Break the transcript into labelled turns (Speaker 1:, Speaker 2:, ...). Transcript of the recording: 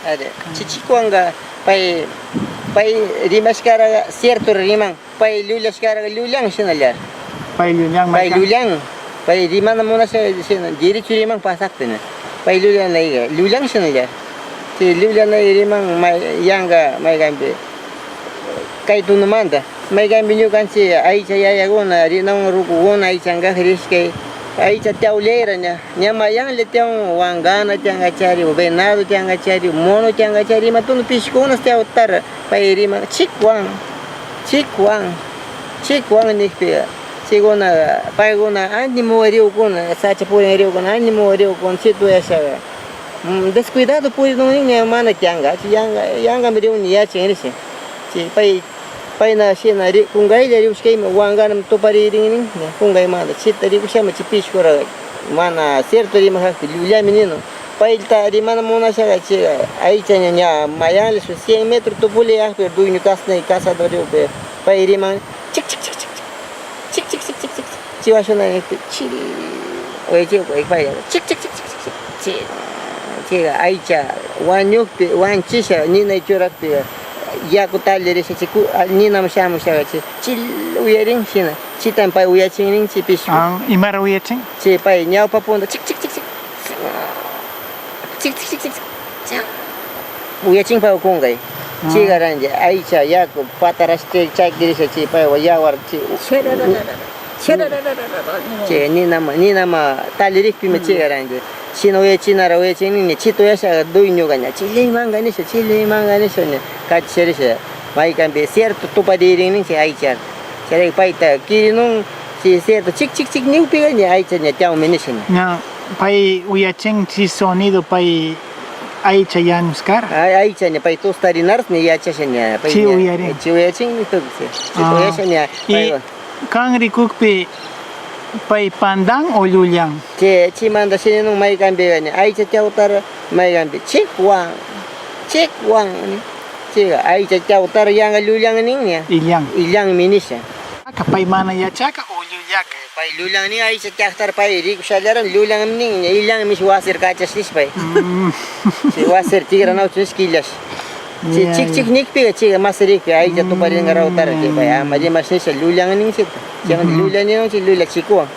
Speaker 1: Ada. Chichikwanga pai rimaskara cierto riman pai lulaskara lulang sinalar.
Speaker 2: Pai lulang
Speaker 1: Pai lulang. Pai rimana muna sa diri rimang pasak na. Pai lulang na iga. Lulang sinalar. Si lulang na rimang may yanga may gambe. Kay tunumanda. May gambe nyo kansi ay chayayagona rinang rukugona ay changa hiriskay. Aí já tem olheira, né? Minha mãe ele tem wangana, tem agachari, o venado tem agachari, o mono tem agachari, mas tu não piscou, não tem outra para ir, mas chikwang, nem pega. Chegou na, pagou na, ande morreu com, sabe por morreu com, ande morreu com, se tu essa, descuidado por não ir, mana tianga, yanga me deu nia, tinha isso, pai na cena kung gay dari uskai wanga nam to pari ring ne kung gay mana chit dari usha ma chipis kora mana certo ri ma lulia menino pai ta ri mana mona sha chi ai chanya nya mayal su 100 metros to pule ah per duinho casa do rio pe pai ri ma chik chi wa shona ne chi oi chi oi pai chi ai cha wanyuk pe wan chi sha ni na chorak pe ya kutalere se chiku ni nam shamu shaga chi chil uyering sina chitan pai uyaching chi pisku
Speaker 2: imara uyaching
Speaker 1: chi pai nyau paponda chik uyaching pa kongai chi garanja aicha ya ko pataraste chak dirisa chi pai ya war chi chi ni nam talirik pi me chi garanja chino ye chinara ye chini chito ya sa duinyo ganya chile manga ne ne kachere se mai cambe cierto to padiri ni se aicha chere paita kirinung si cierto chik ni upiga ni aicha ni tao menishin
Speaker 2: na pai uyaching chi sonido pai aicha ya nuskar
Speaker 1: aicha ni pai to starinars ni ya chashenya pai
Speaker 2: chi
Speaker 1: uyaching ni to se chi uyachenya
Speaker 2: pai kangri kukpe pai pandang o luliang
Speaker 1: chi manda sini nung mai cambe ganya aicha tautar mai cambe chikwang ni chiga aicha tautar yang luliang ning ni ilyang minisha
Speaker 2: kapai mana ya chaka o luliak
Speaker 1: pai luliang ni aicha tautar pai ri kusalaran luliang ning ilyang mis wasir kachas nis pai si wasir tigra nau chis kilas chik nik piga chiga masrik pe aicha tu pari ngarau tar ke pai amadi masnis luliang ning chik jangan luliang ni nong chi luliak chikwa